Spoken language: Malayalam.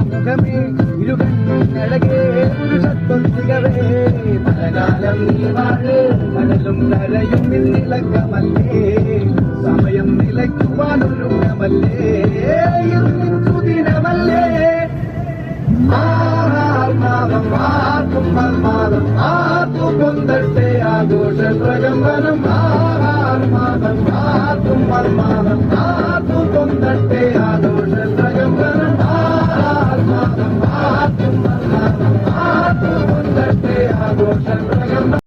മുഖമേ ഇരുകണ്ണഴകേ പുരുഷത്വം തികവേ പലകാലം നീ വാഴ് കടലും കരയും നിലക്കമല്ലേ സമയം നിലയ്ക്കുവാനൊരുങ്ങമല്ലേ സുദിനമല്ലേ ആത്മാവം ആർക്കും മന്മാദം ആർക്കു കൊന്തട്ടെ ആഘോഷ പ്രകമ്പനം ആത്മാവം ആർക്കും മന്മാദം ആർക്കു കൊന്തട്ടെ ആഘോഷ പ്രകമ്പനം ആത്മാവം ആർക്കും മന്മാദം ആർക്കു കൊന്തട്ടെ ആഘോഷ പ്രകമ്പനം